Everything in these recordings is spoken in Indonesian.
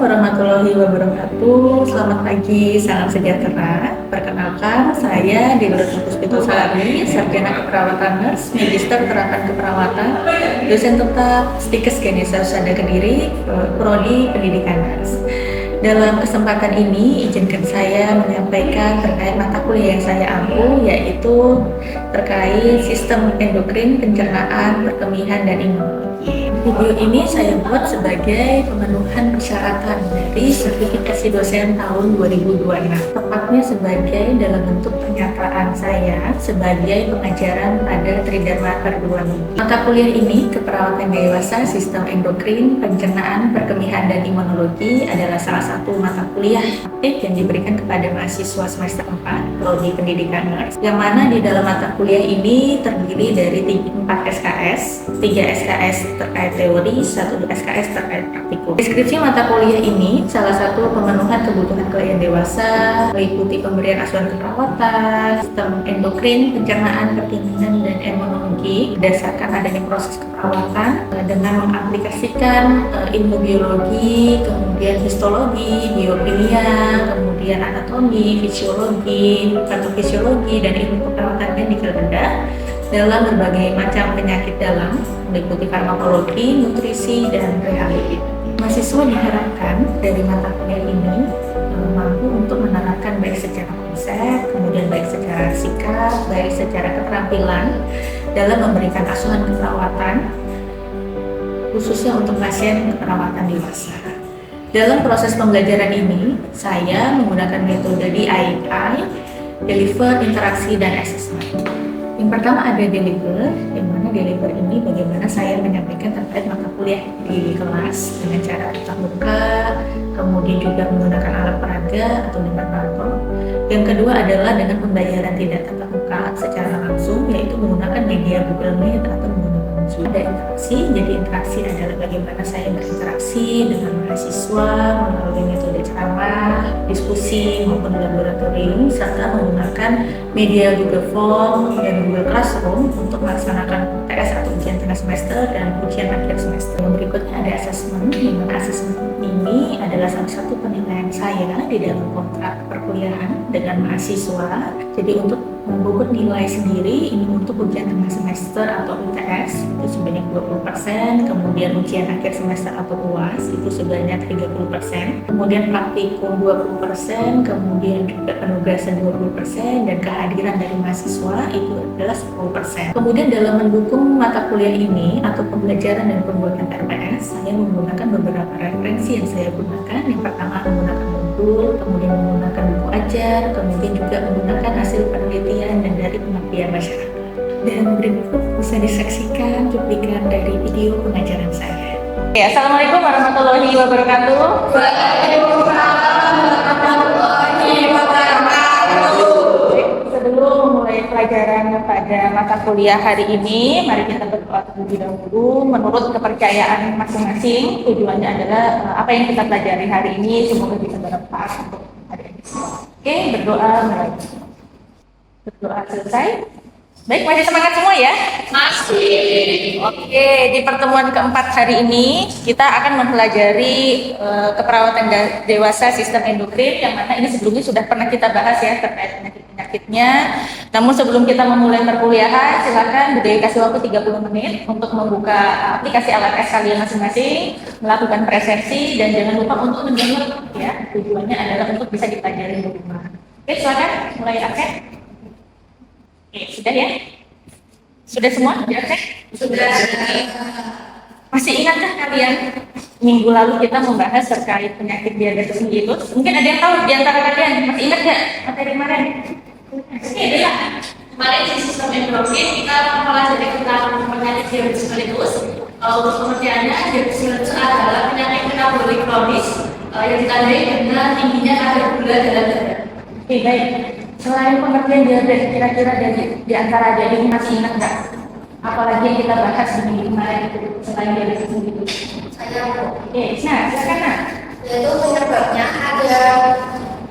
warahmatullahi wabarakatuh. Selamat pagi, salam sejahtera. Perkenalkan, saya Dewi Puspito Salami, Sarjana Keperawatan Nurse, Magister Terapan Keperawatan, dosen tetap Stikes Ganesha Husada Kediri, Prodi Pendidikan Nurse. Dalam kesempatan ini, izinkan saya menyampaikan terkait mata kuliah yang saya ampu, yaitu terkait sistem endokrin, pencernaan, perkemihan, dan imunologi. Video ini saya buat sebagai pemenuhan persyaratan dari sertifikasi dosen tahun 2026, tepatnya sebagai dalam bentuk pernyataan saya sebagai pengajaran pada Tridharma perguruan tinggi. Mata kuliah ini, keperawatan dewasa, sistem endokrin, pencernaan, perkemihan, dan imunologi adalah salah satu mata kuliah aktif yang diberikan kepada mahasiswa semester 4 Prodi Pendidikan Nurse, yang mana di dalam mata kuliah ini terdiri dari 4 SKS, 3 SKS terkait teori, 1 SKS terkait praktikum. Deskripsi mata kuliah ini salah satu pemenuhan kebutuhan klien dewasa, meliputi pemberian asuhan keperawatan, sistem endokrin, pencernaan, perkemihan, dan imunologi berdasarkan adanya proses keperawatan dengan mengaplikasikan ilmu biologi, kemudian histologi, biokimia, kemudian anatomi, fisiologi, patofisiologi, dan ilmu keperawatan medikal bedah dalam berbagai macam penyakit dalam, meliputi farmakologi, nutrisi, dan rehabilitasi. Mahasiswa diharapkan dari mata kuliah ini mampu untuk menerapkan baik secara konsep, kemudian baik secara sikap, baik secara keterampilan dalam memberikan asuhan keperawatan, khususnya untuk pasien keperawatan dewasa. Dalam proses pembelajaran ini, saya menggunakan metode DIY, Deliver, Interaksi, dan Assessment. Yang pertama ada deliver, yang mana deliver ini bagaimana saya menyampaikan terkait mata kuliah di kelas dengan cara tatap muka, kemudian juga menggunakan alat peraga atau dengan laptop. Yang kedua adalah dengan pembayaran tidak tatap muka secara langsung, yaitu menggunakan media Google Meet atau menggunakan Zoom. Ada interaksi, jadi interaksi adalah bagaimana saya berinteraksi dengan mahasiswa melalui metode ceramah, diskusi maupun laboratorium, serta menggunakan media Google Form dan Google Classroom untuk melaksanakan UTS atau ujian tengah semester dan ujian akhir semester. Yang berikutnya ada assessment, di mana assessment ini adalah salah satu penilaian saya di dalam kontrak perkuliahan dengan mahasiswa. Jadi untuk membobot nilai sendiri ini untuk ujian tengah semester atau UTS itu sebanyak 20%, kemudian ujian akhir semester atau UAS itu sebanyak 30%, kemudian praktikum 20%, kemudian juga penugasan 20%, dan kehadiran dari mahasiswa itu adalah 10%. Kemudian dalam mendukung mata kuliah ini atau pembelajaran dan pembuatan RPS, saya menggunakan beberapa referensi yang saya gunakan. Yang pertama menggunakan modul, kemudian menggunakan buku ajar, kemudian juga menggunakan hasil penelitian dan dari pengabdian masyarakat. Dan berikut bisa disaksikan cuplikan dari video pengajaran saya. Ya, Assalamualaikum warahmatullahi wabarakatuh. Waalaikumsalam warahmatullahi wabarakatuh. Sebelum memulai pelajaran pada mata kuliah hari ini, mari kita berdoa terlebih dahulu. Menurut kepercayaan masing-masing, tujuannya adalah apa yang kita pelajari hari ini semoga bisa bermanfaat untuk adik-adik semua. Oke, berdoa mulai. Berdoa selesai. Baik, masih semangat semua ya? Masih. Oke, di pertemuan keempat hari ini kita akan mempelajari keperawatan dewasa sistem endokrin, yang mana ini sebelumnya sudah pernah kita bahas ya terkait penyakit-penyakitnya. Namun sebelum kita memulai perkuliahan, silakan dikasih waktu 30 menit untuk membuka aplikasi LMS kalian masing-masing, melakukan presepsi, dan jangan lupa untuk mendownload ya. Tujuannya adalah untuk bisa dipelajari di rumah. Oke, silakan mulai akses. Oke, sudah ya? Sudah semua? Sudah. Masih ingatkah kalian minggu lalu kita membahas terkait penyakit diabetes mellitus? Mungkin ada yang tahu di antara kalian, masih ingat nggak materi kemarin? Oke, ya. Kemarin di sistem endokrin kita mempelajari tentang penyakit diabetes mellitus. Untuk pengertiannya, diabetes mellitus adalah penyakit metabolik kronis yang ditandai dengan tingginya kadar gula dalam darah. Oke, baik. Selain pengertian diabetes, kira-kira di antara adik ini masih ingat nggak? Apalagi yang kita bahas di minggu kemarin itu selain diabetes mellitus? Saya oke, nah silakan Nak. Itu penyebabnya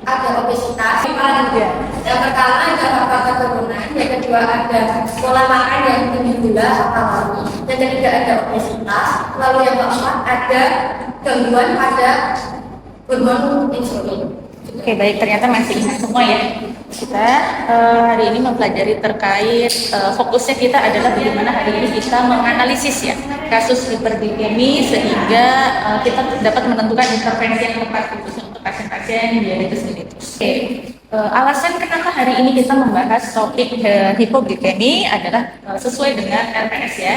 ada obesitas, yang pertama ada faktor keturunan, yang kedua ada pola makan yang tinggi gula atau yang ketiga ada obesitas, lalu yang keempat ada gangguan pada Oke, baik, ternyata masih ingat semua ya. Kita hari ini mempelajari terkait fokusnya kita adalah bagaimana hari ini kita menganalisis ya kasus hiperglikemi sehingga kita dapat menentukan intervensi yang tepat khususnya untuk pasien-pasien diabetes mellitus. Oke, alasan kenapa hari ini kita membahas topik hipoglikemi adalah sesuai dengan LPS ya.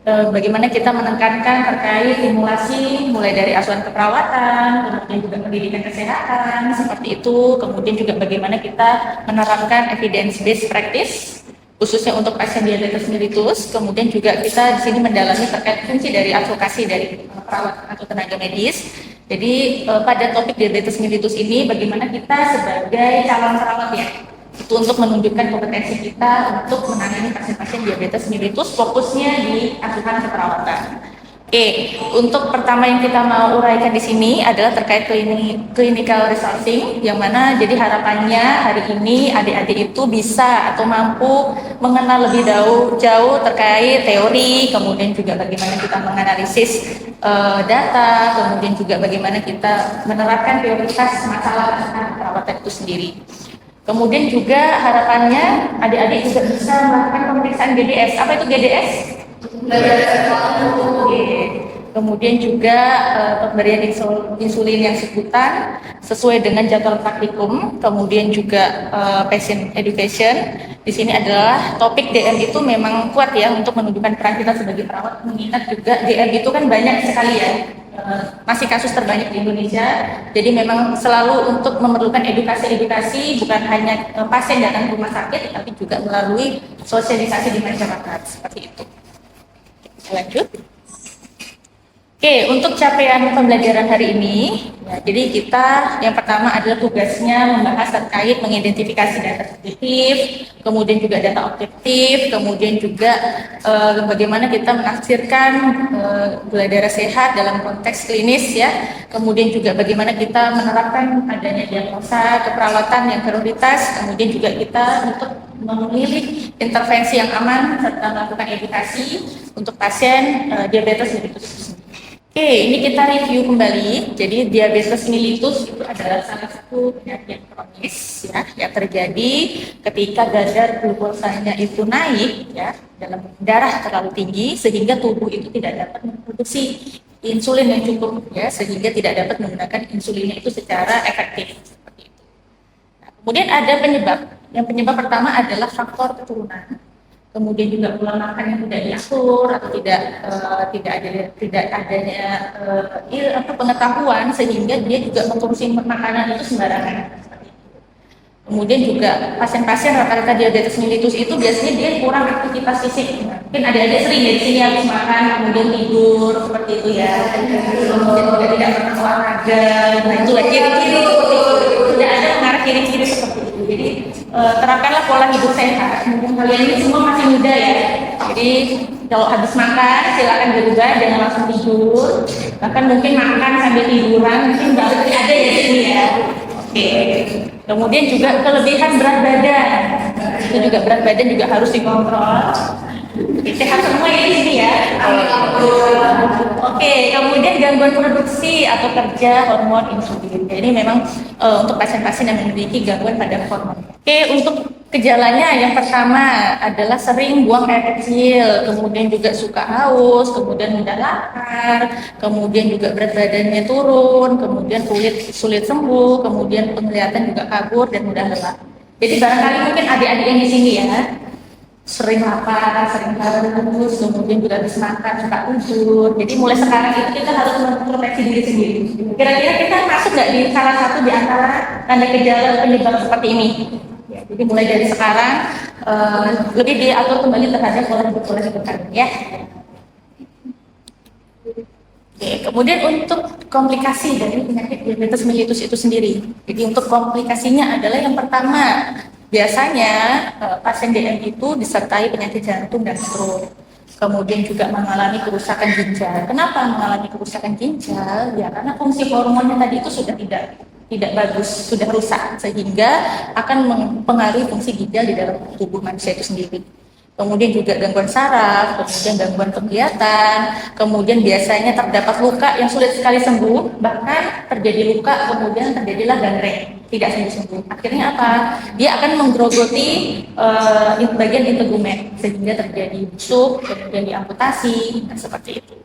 Bagaimana kita menekankan terkait stimulasi mulai dari asuhan keperawatan, kemudian juga pendidikan kesehatan seperti itu, kemudian juga bagaimana kita menerapkan evidence based practice khususnya untuk pasien diabetes mellitus, kemudian juga kita di sini mendalami terkait fungsi dari advokasi dari perawat atau tenaga medis. Jadi pada topik diabetes mellitus ini bagaimana kita sebagai calon perawat ya itu untuk menunjukkan kompetensi kita untuk menangani pasien-pasien diabetes mellitus, fokusnya di asuhan keperawatan. Oke, untuk pertama yang kita mau uraikan di sini adalah terkait clinical resourcing, yang mana jadi harapannya hari ini adik-adik itu bisa atau mampu mengenal lebih jauh terkait teori, kemudian juga bagaimana kita menganalisis data, kemudian juga bagaimana kita menerapkan prioritas masalah perawatan itu sendiri. Kemudian juga harapannya adik-adik juga bisa melakukan pemeriksaan GDS. Apa itu GDS? Kemudian juga pemberian insulin yang sebutan sesuai dengan jadwal praktikum. Kemudian juga patient education. Di sini adalah topik DM itu memang kuat ya untuk menunjukkan peran kita sebagai perawat. Mengingat juga DM itu kan banyak sekali ya. Masih kasus terbanyak di Indonesia, jadi memang selalu untuk memerlukan edukasi bukan hanya pasien datang ke rumah sakit, tapi juga melalui sosialisasi di masyarakat seperti itu. Lanjut. Oke, untuk capaian pembelajaran hari ini, ya, jadi kita yang pertama adalah tugasnya membahas terkait mengidentifikasi data subjektif, kemudian juga data objektif, kemudian juga bagaimana kita menafsirkan gula darah sehat dalam konteks klinis ya, kemudian juga bagaimana kita menerapkan adanya diagnosa keperawatan yang prioritas, kemudian juga kita untuk memilih intervensi yang aman serta melakukan edukasi untuk pasien diabetes mellitus. Oke, ini kita review kembali. Jadi diabetes mellitus itu adalah salah satu penyakit kronis ya yang terjadi ketika kadar glukosanya itu naik ya dalam darah terlalu tinggi sehingga tubuh itu tidak dapat memproduksi insulin yang cukup ya sehingga tidak dapat menggunakan insulinnya itu secara efektif seperti itu. Nah, kemudian ada penyebab. Yang penyebab pertama adalah faktor keturunan. Kemudian juga pola makan yang tidak diatur atau tidak adanya pengetahuan sehingga dia juga mengkonsumsi makanan itu sembarangan. Kemudian juga pasien-pasien rata-rata diabetes mellitus itu biasanya dia kurang aktivitas fisik. Mungkin ada sering ya di sini habis makan kemudian tidur seperti itu ya. Kemudian juga tidak pernah olahraga. Nah itu ciri-ciri seperti itu. Tidak ada mengarah ciri-ciri seperti itu. Jadi terapkanlah pola hidup sehat. Mungkin kalian ini semua masih muda ya. Jadi kalau habis makan silakan berubah, jangan langsung tidur. Bahkan mungkin makan sambil tiduran mungkin baru ada ya di sini ya. Oke. Kemudian juga kelebihan berat badan. Itu juga berat badan juga harus dikontrol. Sehat semua ya di sini ya. Oke, kemudian gangguan produksi atau kerja hormon insulin. Jadi memang untuk pasien-pasien yang memiliki gangguan pada hormon. Oke, untuk gejalanya yang pertama adalah sering buang air kecil, kemudian juga suka haus, kemudian mudah lapar, kemudian juga berat badannya turun, kemudian kulit sulit sembuh, kemudian penglihatan juga kabur dan mudah lelah. Jadi barangkali mungkin adik-adik yang di sini ya sering lapar, sering haus, kemudian juga habis makan suka tidur. Jadi mulai sekarang itu kita harus mengintrospeksi diri sendiri. Kira-kira kita masuk nggak di salah satu di antara tanda gejala penyebab seperti ini? Ya, jadi mulai dari sekarang lebih diatur kembali terhadap pola hidup kalian ya. Oke, kemudian untuk komplikasi dari penyakit diabetes mellitus itu sendiri. Jadi untuk komplikasinya adalah yang pertama, biasanya pasien DM itu disertai penyakit jantung dan stroke. Kemudian juga mengalami kerusakan ginjal. Kenapa mengalami kerusakan ginjal? Ya karena fungsi hormonnya tadi itu sudah tidak bagus, sudah rusak sehingga akan mempengaruhi fungsi ginjal di dalam tubuh manusia itu sendiri. kemudian juga gangguan saraf, kemudian gangguan penglihatan, kemudian biasanya terdapat luka yang sulit sekali sembuh, bahkan terjadi luka kemudian terjadilah gangrene, tidak sembuh-sembuh. Akhirnya apa? Dia akan menggerogoti bagian integumen sehingga terjadi busuk, kemudian diamputasi, nah, seperti itu.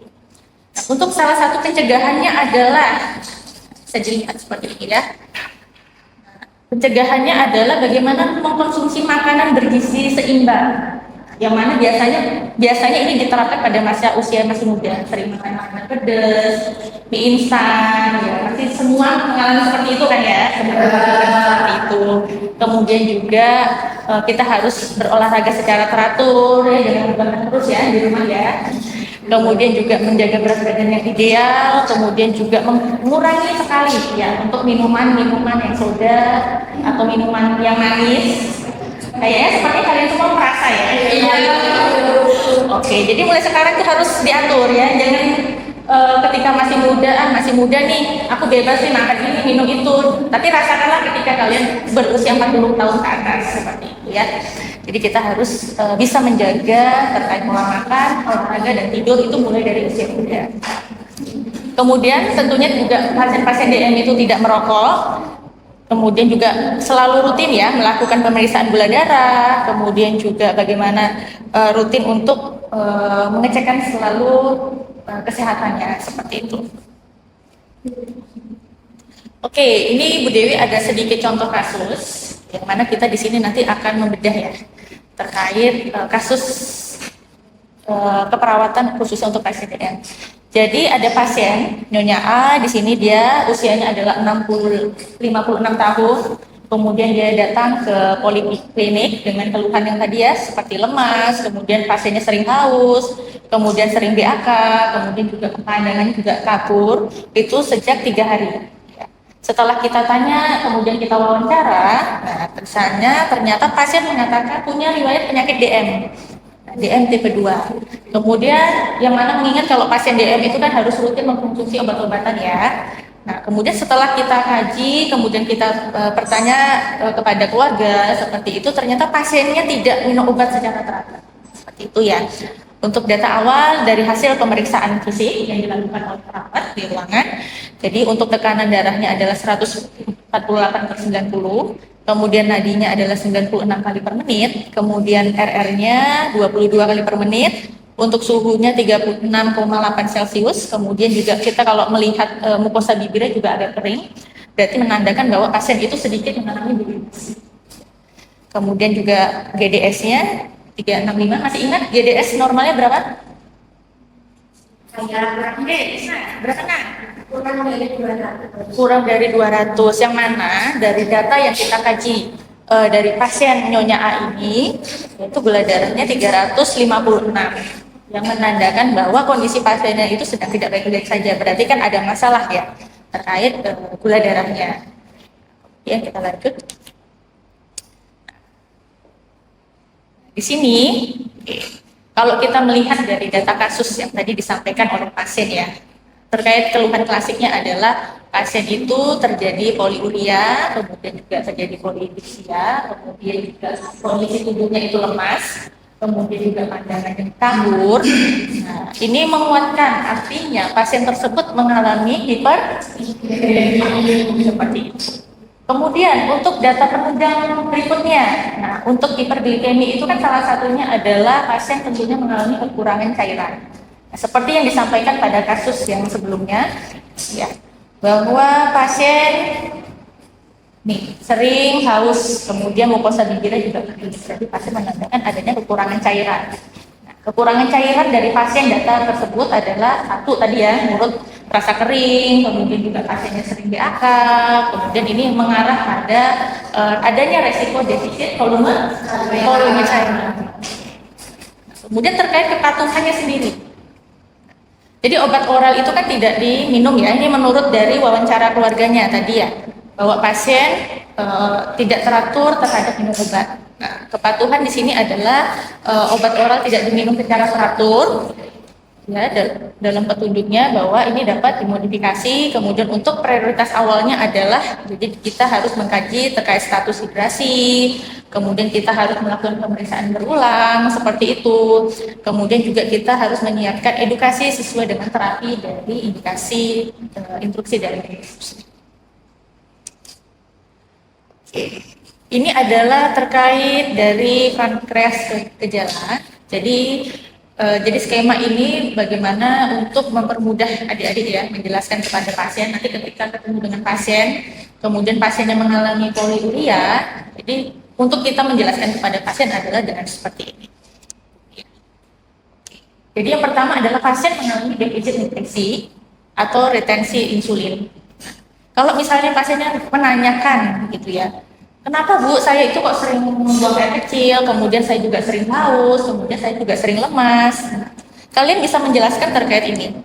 Nah, untuk salah satu pencegahannya adalah saya lihat seperti ini ya. Pencegahannya adalah bagaimana mengkonsumsi makanan bergizi seimbang, yang mana biasanya ini diterapkan pada masa usia masih muda, sering makan makanan pedas, mie instan, ya pasti semua mengalami seperti itu kan ya, seperti itu. Kemudian juga kita harus berolahraga secara teratur, ya jangan begadang terus ya di rumah ya. Kemudian juga menjaga berat badan yang ideal, kemudian juga mengurangi sekali ya untuk minuman-minuman yang soda atau minuman yang manis. Kayaknya seperti kalian semua merasa ya. Iya. Oke, jadi mulai sekarang tuh harus diatur ya, jangan ketika masih muda nih, aku bebas nih makan ini minum itu. Tapi rasakanlah ketika kalian berusia 40 tahun ke atas seperti itu ya. Jadi kita harus bisa menjaga terkait pola makan, olahraga dan tidur itu mulai dari usia muda. Kemudian tentunya juga pasien-pasien DM itu tidak merokok. Kemudian juga selalu rutin ya melakukan pemeriksaan gula darah. Kemudian juga bagaimana rutin untuk mengecekkan selalu kesehatannya seperti itu. Oke, ini Ibu Dewi ada sedikit contoh kasus yang mana kita di sini nanti akan membedah ya terkait kasus keperawatan khususnya untuk pasien DM. Jadi ada pasien Nyonya A, di sini dia usianya adalah 56 tahun. Kemudian dia datang ke poliklinik dengan keluhan yang tadi ya, seperti lemas, kemudian pasiennya sering haus, kemudian sering BAK, kemudian juga pandangannya juga kabur, itu sejak 3 hari. Setelah kita tanya, kemudian kita wawancara, nah ternyata pasien mengatakan punya riwayat penyakit DM. DM tipe 2. Kemudian yang mana mengingat kalau pasien DM itu kan harus rutin mengkonsumsi obat-obatan ya. Nah, kemudian setelah kita kaji, kemudian kita bertanya kepada keluarga seperti itu, ternyata pasiennya tidak minum obat secara teratur. Seperti itu ya. Untuk data awal dari hasil pemeriksaan fisik yang dilakukan oleh perawat di ruangan, jadi untuk tekanan darahnya adalah 148/90, kemudian nadinya adalah 96 kali per menit, kemudian RR-nya 22 kali per menit, untuk suhunya 36,8 Celcius, kemudian juga kita kalau melihat mukosa bibirnya juga agak kering, berarti menandakan bahwa pasien itu sedikit mengalami dehidrasi. Kemudian juga GDS-nya 365, masih ingat GDS normalnya berapa? Berapa nak? Kurang dari 200. Yang mana dari data yang kita kaji dari pasien Nyonya A ini, itu gula darahnya 356, yang menandakan bahwa kondisi pasiennya itu sedang tidak baik-baik saja. Berarti kan ada masalah ya terkait gula darahnya. Ya, kita lanjut. Di sini, kalau kita melihat dari data kasus yang tadi disampaikan oleh pasien ya, terkait keluhan klasiknya adalah pasien itu terjadi poliuria, kemudian juga terjadi polidipsia, kemudian juga kondisi tubuhnya itu lemas, kemudian juga pandangannya kabur. Nah, ini menguatkan artinya pasien tersebut mengalami hiperglikemia seperti itu. Kemudian untuk data penunjang berikutnya, nah untuk hiperglikemi itu kan salah satunya adalah pasien tentunya mengalami kekurangan cairan. Nah, seperti yang disampaikan pada kasus yang sebelumnya, ya, bahwa pasien nih sering haus, kemudian mukosa bibirnya juga kering, jadi pasien menandakan adanya kekurangan cairan. Nah, kekurangan cairan dari pasien data tersebut adalah satu tadi ya, mulut rasa kering, kemudian juga pasiennya sering BAK, kemudian ini mengarah pada adanya resiko defisit volume cairan. Kemudian terkait kepatuhannya sendiri. Jadi obat oral itu kan tidak diminum ya, ini menurut dari wawancara keluarganya tadi ya, bahwa pasien tidak teratur terhadap minum obat. Nah, kepatuhan di sini adalah obat oral tidak diminum secara teratur. Ya, dalam petunjuknya bahwa ini dapat dimodifikasi. Kemudian untuk prioritas awalnya adalah jadi kita harus mengkaji terkait status hidrasi, kemudian kita harus melakukan pemeriksaan berulang seperti itu. Kemudian juga kita harus menyiapkan edukasi sesuai dengan terapi dari indikasi instruksi dari medis. Ini adalah terkait dari pankreas gejala. Jadi skema ini bagaimana untuk mempermudah adik-adik ya menjelaskan kepada pasien. Nanti ketika ketemu dengan pasien, kemudian pasiennya mengalami poliuria, jadi untuk kita menjelaskan kepada pasien adalah dengan seperti ini. Jadi yang pertama adalah pasien mengalami defisit nutrisi atau retensi insulin. Kalau misalnya pasiennya menanyakan gitu ya, kenapa Bu, saya itu kok sering buang air kecil, kemudian saya juga sering haus, kemudian saya juga sering lemas. Kalian bisa menjelaskan terkait ini.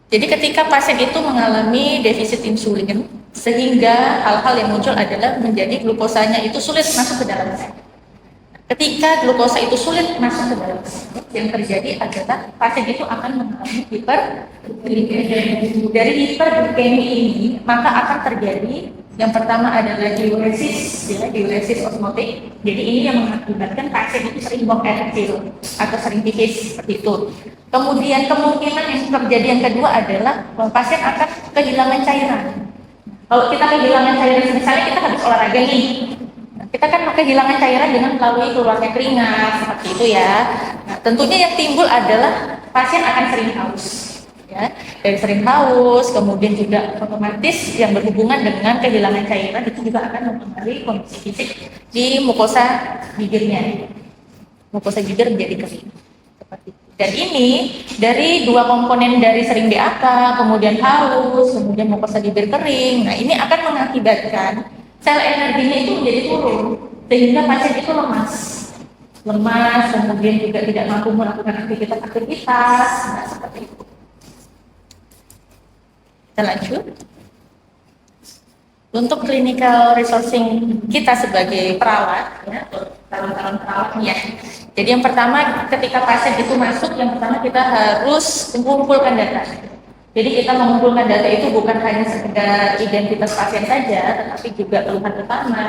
Jadi ketika pasien itu mengalami defisit insulin, sehingga hal-hal yang muncul adalah menjadi glukosanya itu sulit masuk ke dalam tubuh. Ketika glukosa itu sulit masuk ke dalam tubuh, yang terjadi adalah pasien itu akan mengalami hiperglikemia. Dari hiperglikemia ini, maka akan terjadi yang pertama adalah diuresis, ya, diuresis osmotik. Jadi ini yang mengakibatkan pasien itu sering buang air kecil atau sering pipis seperti itu. Kemudian kemungkinan yang terjadi yang kedua adalah pasien akan kehilangan cairan. Kalau kita kehilangan cairan, misalnya kita habis olahraga nih, kita kan kehilangan cairan dengan melalui keluarnya keringat seperti itu ya. Nah, tentunya yang timbul adalah pasien akan sering haus. Ya, dari sering haus, kemudian juga otomatis yang berhubungan dengan kehilangan cairan itu juga akan mempengaruhi kondisi fisik di mukosa bibirnya. Mukosa bibir menjadi kering. Seperti itu. Dan ini dari dua komponen dari sering BAK, kemudian haus, kemudian mukosa bibir kering. Nah, ini akan mengakibatkan sel energinya itu menjadi turun sehingga pasien itu lemas, kemudian juga tidak mampu melakukan aktivitas. Nah, seperti itu. Kita lanjut. Untuk clinical resourcing kita sebagai perawat, ya, calon-calon perawatnya. Jadi yang pertama ketika pasien itu masuk, yang pertama kita harus mengumpulkan data. Jadi kita mengumpulkan data itu bukan hanya sekedar identitas pasien saja, tetapi juga keluhan utama,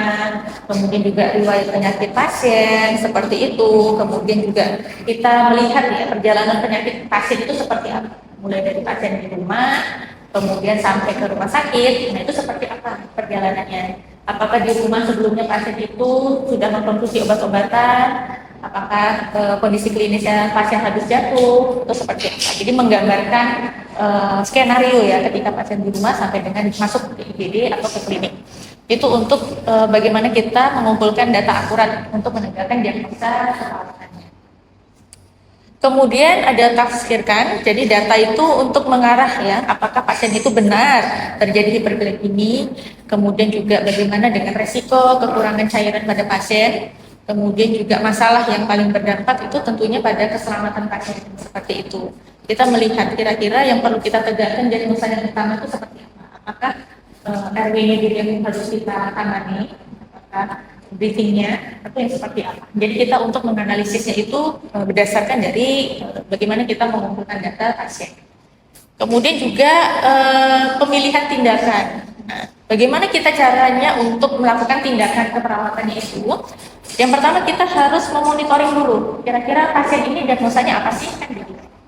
kemudian juga riwayat penyakit pasien, seperti itu. Kemudian juga kita melihat ya perjalanan penyakit pasien itu seperti apa, mulai dari pasien di rumah, kemudian sampai ke rumah sakit. Nah, itu seperti apa perjalanannya? Apakah di rumah sebelumnya pasien itu sudah mengkonsumsi obat-obatan? Apakah kondisi klinisnya pasien habis jatuh? Itu seperti apa? Jadi menggambarkan skenario ya ketika pasien di rumah sampai dengan masuk ke IGD atau ke klinik. Itu untuk bagaimana kita mengumpulkan data akurat untuk menegakkan diagnosa keparahannya. Kemudian ada tafsirkan, jadi data itu untuk mengarah ya, apakah pasien itu benar terjadi hiperglikemia, kemudian juga bagaimana dengan resiko kekurangan cairan pada pasien, kemudian juga masalah yang paling berdampak itu tentunya pada keselamatan pasien seperti itu. Kita melihat kira-kira yang perlu kita tegakkan diagnosa yang pertama itu seperti apa? Apakah RW-nya diri yang harus kita tangani, apakah briefingnya atau yang seperti apa. Jadi kita untuk menganalisisnya itu berdasarkan dari bagaimana kita mengumpulkan data pasien. Kemudian juga pemilihan tindakan. Nah, bagaimana kita caranya untuk melakukan tindakan keperawatannya itu? Yang pertama kita harus memonitoring dulu. Kira-kira pasien ini diagnosanya apa sih?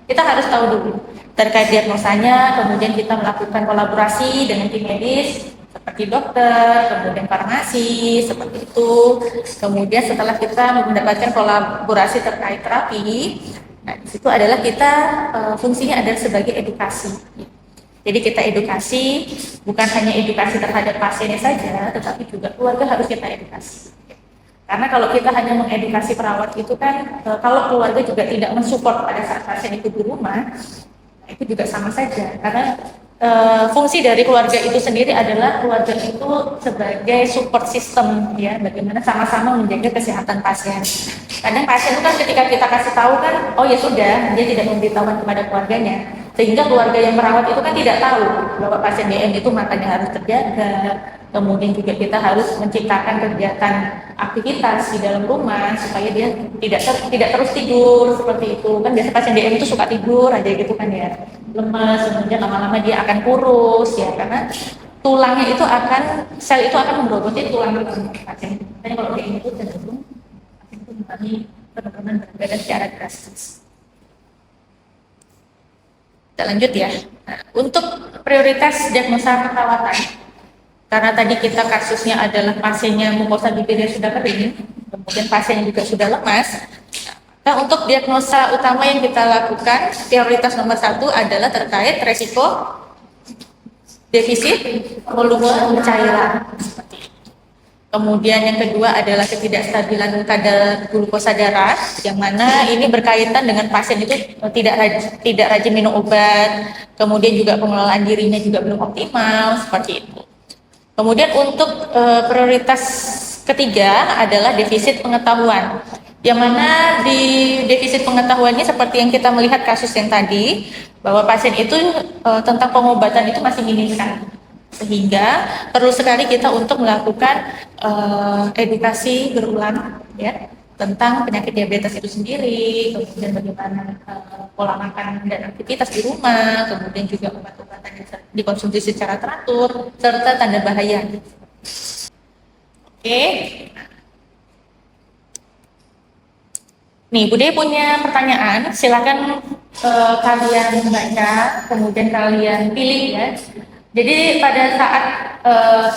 Kita harus tahu dulu terkait diagnosanya. Kemudian kita melakukan kolaborasi dengan tim medis, seperti dokter, kemudian farmasi, seperti itu. Kemudian setelah kita mendapatkan kolaborasi terkait terapi, nah di situ adalah kita fungsinya adalah sebagai edukasi. Jadi kita edukasi, bukan hanya edukasi terhadap pasiennya saja, tetapi juga keluarga harus kita edukasi. Karena kalau kita hanya mengedukasi perawat itu kan, kalau keluarga juga tidak mensupport pada saat pasien itu di rumah, nah itu juga sama saja. Karena fungsi dari keluarga itu sendiri adalah keluarga itu sebagai support system ya, bagaimana sama-sama menjaga kesehatan pasien. Kadang pasien itu kan ketika kita kasih tahu kan, oh ya sudah, dia tidak memberitahukan kepada keluarganya, sehingga keluarga yang merawat itu kan tidak tahu bahwa pasien DM itu matanya harus terjaga. Kemudian juga kita harus menciptakan kegiatan aktivitas di dalam rumah supaya dia tidak terus tidur seperti itu. Kan biasa pasien DM itu suka tidur aja gitu kan ya, lemas, kemudian lama-lama dia akan kurus ya, karena tulangnya itu sel itu akan menggerogoti tulang pasien. Jadi kalau DM itu cenderung mengalami penurunan berat badan secara drastis. Kita lanjut ya. Nah, untuk prioritas diagnosa keperawatan, karena tadi kita kasusnya adalah pasiennya mukosa bibir yang sudah kering, kemudian pasiennya juga sudah lemas. Nah, untuk diagnosa utama yang kita lakukan, prioritas nomor 1 adalah terkait resiko defisit volume cairan. Kemudian yang kedua adalah ketidakstabilan kadar glukosa darah, yang mana ini berkaitan dengan pasien itu tidak rajin minum obat, kemudian juga pengelolaan dirinya juga belum optimal, seperti itu. Kemudian untuk prioritas ketiga adalah defisit pengetahuan, yang mana di defisit pengetahuannya seperti yang kita melihat kasus yang tadi, bahwa pasien itu tentang pengobatan itu masih minim sekali, sehingga perlu sekali kita untuk melakukan edukasi berulang ya tentang penyakit diabetes itu sendiri, kemudian bagaimana pola makan dan aktivitas di rumah, kemudian juga obat-obatan yang dikonsumsi secara teratur, serta tanda bahaya. Oke. Nih, Bude punya pertanyaan, silakan kalian baca, kemudian kalian pilih ya. Jadi pada saat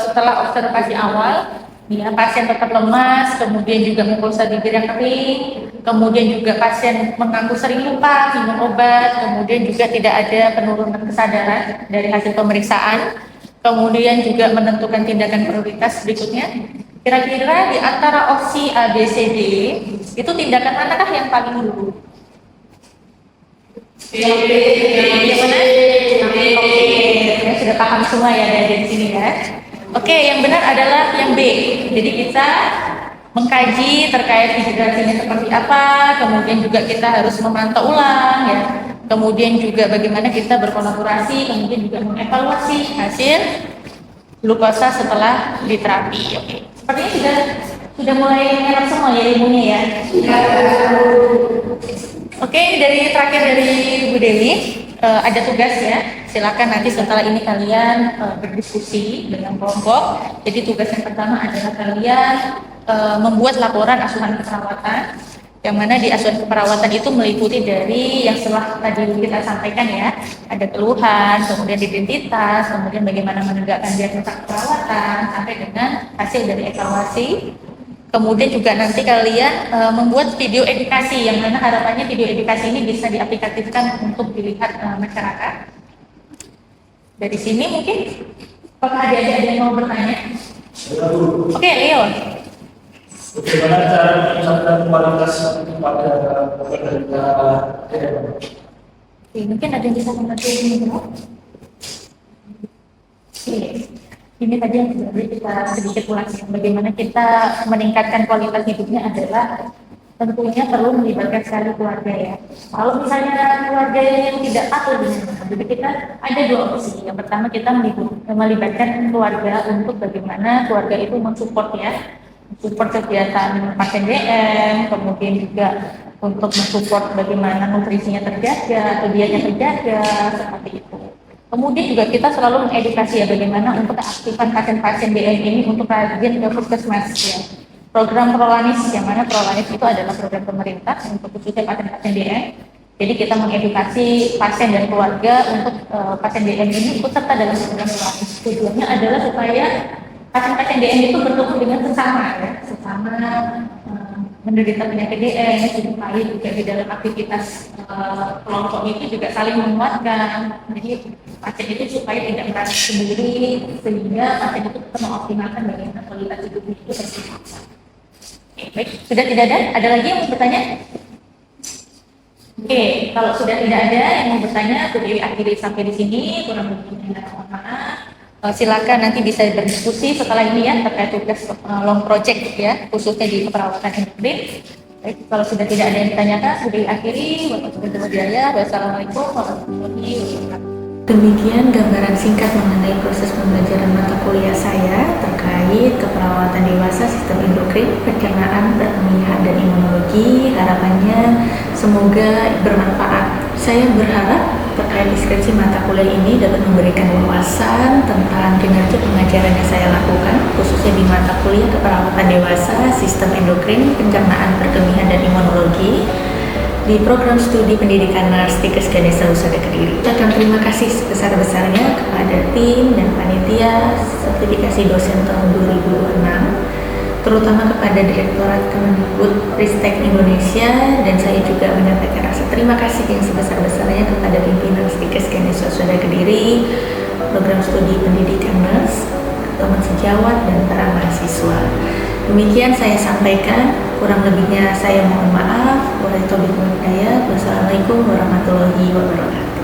setelah observasi awal, ya, pasien tetap lemas, kemudian juga mukosa bibir yang kering, kemudian juga pasien mengaku sering lupa minum obat, kemudian juga tidak ada penurunan kesadaran dari hasil pemeriksaan, kemudian juga menentukan tindakan prioritas berikutnya. Kira-kira di antara opsi A, B, C, D, itu tindakan manakah yang paling dulu? Yang B. Yang mana? Oke, ya, sudah paham semua ya dari sini ya. Oke, yang benar adalah yang B. Jadi kita mengkaji terkait hidrasinya seperti apa, kemudian juga kita harus memantau ulang ya. Kemudian juga bagaimana kita berkolaborasi, kemudian juga mengevaluasi hasil glukosa setelah diterapi. Oke. Sepertinya sudah mulai merah semua ya ilmunya ya. Oke, dari terakhir dari Bu Dewi, ada tugas ya. Silakan nanti setelah ini kalian berdiskusi dengan kelompok. Jadi tugas yang pertama adalah kalian membuat laporan asuhan keperawatan, yang mana di asuhan keperawatan itu meliputi dari yang setelah tadi kita sampaikan ya, ada keluhan, kemudian identitas, kemudian bagaimana menegakkan diagnosa keperawatan, sampai dengan hasil dari evaluasi. Kemudian juga nanti kalian membuat video edukasi, yang mana harapannya video edukasi ini bisa diaplikasikan untuk dilihat masyarakat. Dari sini mungkin, apakah ada yang mau bertanya? Oke, Leo. Bagaimana cara meningkatkan kualitas pada penderita? Oke, mungkin ada yang bisa membantu ini, Oke. Ini tadi yang sudah kita sedikit ulas, bagaimana kita meningkatkan kualitas hidupnya adalah tentunya perlu melibatkan sekali keluarga ya. Kalau misalnya keluarga yang tidak patuh jadi kita ada dua opsi. Yang pertama kita melibatkan keluarga untuk bagaimana keluarga itu mensupport ya, support kegiatan pasien DM, kemudian juga untuk mensupport bagaimana nutrisinya terjaga, kegiatannya terjaga, seperti itu. Kemudian juga kita selalu mengedukasi ya bagaimana untuk keaktifan pasien-pasien DM ini untuk rajin ke puskesmas ya. Program Prolanis, yang mana Prolanis itu adalah program pemerintah untuk khususnya pasien-pasien DM. Jadi kita mengedukasi pasien dan keluarga untuk pasien DM ini ikut serta dalam program Prolanis. Tujuannya adalah supaya pasien-pasien DM itu bertemu dengan sesama ya, sesama menderita penyakit DM, supaya juga di dalam aktivitas kelompok itu juga saling menguatkan. Jadi pasien itu supaya tidak merasa sendiri, sehingga pasien itu tetap mengoptimalkan bagaimana kualitas hidup itu tersebut. Baik, sudah tidak ada? Ada lagi yang mau bertanya? Oke, kalau sudah tidak ada yang mau bertanya, Bu Dewi akhiri sampai di sini. Kurang lebihnya mohon maaf. Silakan nanti bisa berdiskusi setelah ini ya terkait tugas long project ya, khususnya di keperawatan endokrin. Baik, kalau sudah tidak ada yang ditanyakan, Bu Dewi akhiri. Wassalamualaikum warahmatullahi wabarakatuh. Demikian gambaran singkat mengenai proses pembelajaran mata kuliah saya terkait keperawatan dewasa, sistem endokrin, pencernaan, pemilihan, dan imunologi. Harapannya semoga bermanfaat. Saya berharap terkait terkait deskripsi mata kuliah ini dapat memberikan wawasan tentang kinerja pengajaran yang saya lakukan, khususnya di mata kuliah keperawatan dewasa, sistem endokrin, pencernaan, perkemihan, dan imunologi di program studi pendidikan nurse Tikes Ganesha Husada Kediri. Ucapkan terima kasih sebesar-besarnya kepada tim dan panitia sertifikasi dosen tahun 2026, terutama kepada Direktorat Kemendikbud-Ristek Indonesia, dan saya juga menyampaikan rasa terima kasih yang sebesar-besarnya kepada pimpinan Tikes Ganesha Husada Kediri, program studi pendidikan nurse, teman sejawat, dan para mahasiswa. Demikian saya sampaikan, kurang lebihnya saya mohon maaf. Wassalamualaikum warahmatullahi wabarakatuh.